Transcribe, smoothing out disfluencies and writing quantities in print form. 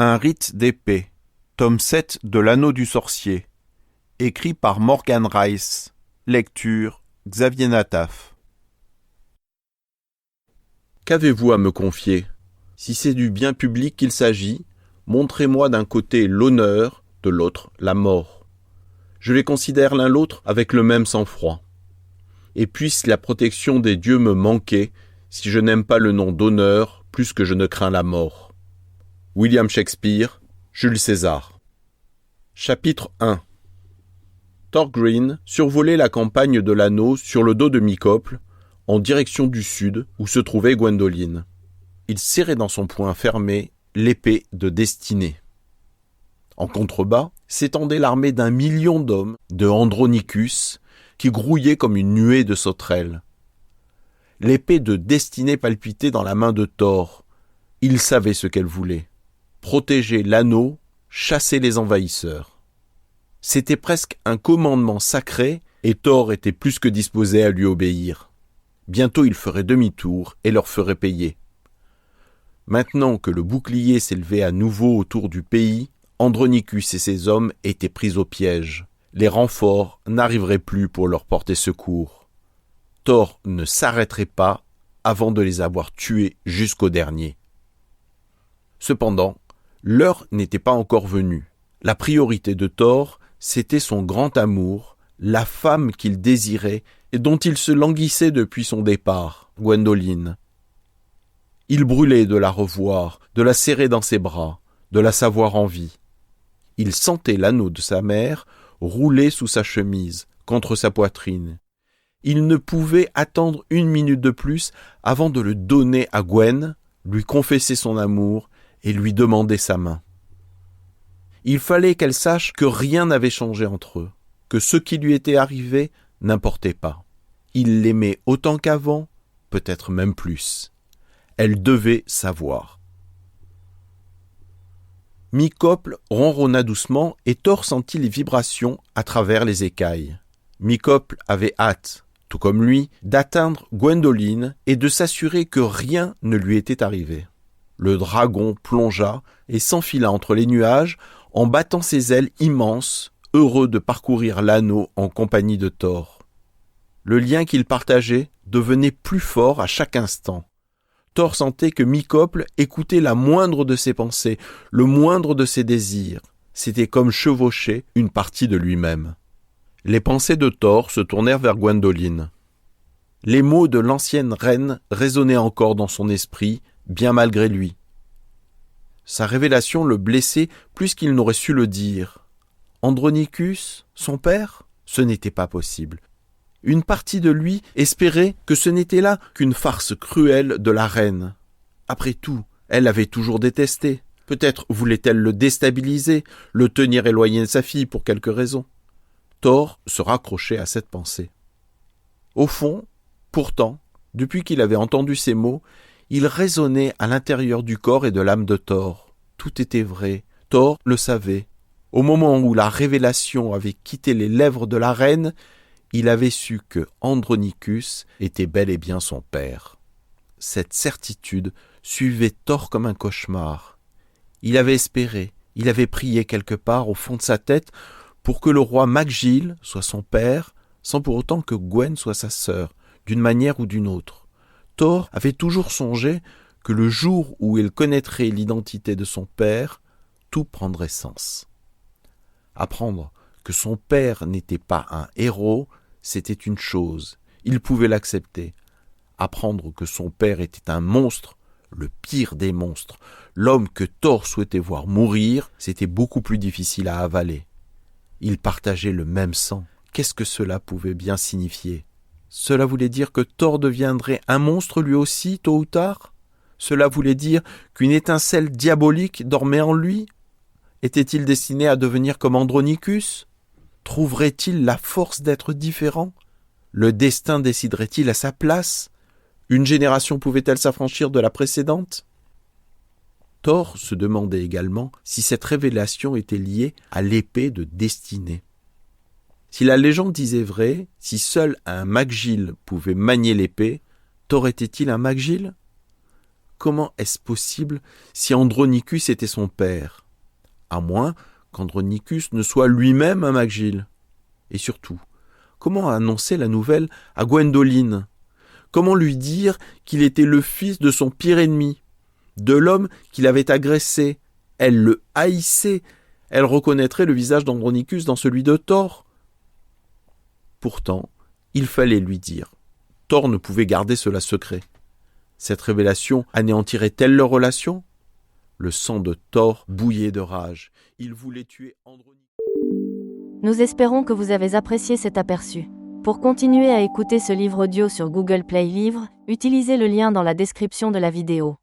Un rite d'épée, tome 7 de l'Anneau du sorcier, écrit par Morgan Rice, lecture Xavier Nataf. Qu'avez-vous à me confier ? Si c'est du bien public qu'il s'agit, montrez-moi d'un côté l'honneur, de l'autre la mort. Je les considère l'un l'autre avec le même sang-froid. Et puisse la protection des dieux me manquer, si je n'aime pas le nom d'honneur plus que je ne crains la mort. William Shakespeare, Jules César. Chapitre 1. Thorgrim survolait la campagne de l'Anneau sur le dos de Mycople, en direction du sud où se trouvait Gwendoline. Il serrait dans son poing fermé l'épée de destinée. En contrebas s'étendait l'armée d'1 million d'hommes de Andronicus qui grouillait comme une nuée de sauterelles. L'épée de destinée palpitait dans la main de Thor. Il savait ce qu'elle voulait. Protéger l'anneau, chasser les envahisseurs. C'était presque un commandement sacré et Thor était plus que disposé à lui obéir. Bientôt il ferait demi-tour et leur ferait payer. Maintenant que le bouclier s'élevait à nouveau autour du pays, Andronicus et ses hommes étaient pris au piège. Les renforts n'arriveraient plus pour leur porter secours. Thor ne s'arrêterait pas avant de les avoir tués jusqu'au dernier. Cependant, l'heure n'était pas encore venue. La priorité de Thor, c'était son grand amour, la femme qu'il désirait et dont il se languissait depuis son départ, Gwendoline. Il brûlait de la revoir, de la serrer dans ses bras, de la savoir en vie. Il sentait l'anneau de sa mère rouler sous sa chemise, contre sa poitrine. Il ne pouvait attendre 1 minute de plus avant de le donner à Gwen, lui confesser son amour et lui demander sa main. Il fallait qu'elle sache que rien n'avait changé entre eux, que ce qui lui était arrivé n'importait pas. Il l'aimait autant qu'avant, peut-être même plus. Elle devait savoir. Mycople ronronna doucement et Thor sentit les vibrations à travers les écailles. Mycople avait hâte, tout comme lui, d'atteindre Gwendoline et de s'assurer que rien ne lui était arrivé. Le dragon plongea et s'enfila entre les nuages en battant ses ailes immenses, heureux de parcourir l'anneau en compagnie de Thor. Le lien qu'ils partageaient devenait plus fort à chaque instant. Thor sentait que Mycople écoutait la moindre de ses pensées, le moindre de ses désirs. C'était comme chevaucher une partie de lui-même. Les pensées de Thor se tournèrent vers Gwendoline. Les mots de l'ancienne reine résonnaient encore dans son esprit, bien malgré lui. Sa révélation le blessait plus qu'il n'aurait su le dire. Andronicus, son père, ce n'était pas possible. Une partie de lui espérait que ce n'était là qu'une farce cruelle de la reine. Après tout, elle l'avait toujours détesté. Peut-être voulait-elle le déstabiliser, le tenir éloigné de sa fille pour quelque raison. Thor se raccrochait à cette pensée. Au fond, pourtant, depuis qu'il avait entendu ces mots, il résonnait à l'intérieur du corps et de l'âme de Thor. Tout était vrai. Thor le savait. Au moment où la révélation avait quitté les lèvres de la reine, il avait su que Andronicus était bel et bien son père. Cette certitude suivait Thor comme un cauchemar. Il avait espéré, il avait prié quelque part au fond de sa tête pour que le roi Macgill soit son père, sans pour autant que Gwen soit sa sœur, d'une manière ou d'une autre. Thor avait toujours songé que le jour où il connaîtrait l'identité de son père, tout prendrait sens. Apprendre que son père n'était pas un héros, c'était une chose, il pouvait l'accepter. Apprendre que son père était un monstre, le pire des monstres, l'homme que Thor souhaitait voir mourir, c'était beaucoup plus difficile à avaler. Ils partageaient le même sang. Qu'est-ce que cela pouvait bien signifier ? Cela voulait dire que Thor deviendrait un monstre lui aussi, tôt ou tard ? Cela voulait dire qu'une étincelle diabolique dormait en lui ? Était-il destiné à devenir comme Andronicus ? Trouverait-il la force d'être différent ? Le destin déciderait-il à sa place ? Une génération pouvait-elle s'affranchir de la précédente ? Thor se demandait également si cette révélation était liée à l'épée de destinée. Si la légende disait vrai, si seul un Macgill pouvait manier l'épée, Thor était-il un Macgill ? comment est-ce possible si Andronicus était son père? À moins qu'Andronicus ne soit lui-même un Magil. Et surtout, comment annoncer la nouvelle à Gwendoline? Comment lui dire qu'il était le fils de son pire ennemi, de l'homme qui l'avait agressé? Elle le haïssait. Elle reconnaîtrait le visage d'Andronicus dans celui de Thor. Pourtant, il fallait lui dire. Thor ne pouvait garder cela secret. Cette révélation anéantirait-elle leur relation? Le sang de Thor bouillait de rage. Il voulait tuer Andronicus. Nous espérons que vous avez apprécié cet aperçu. Pour continuer à écouter ce livre audio sur Google Play Livres, utilisez le lien dans la description de la vidéo.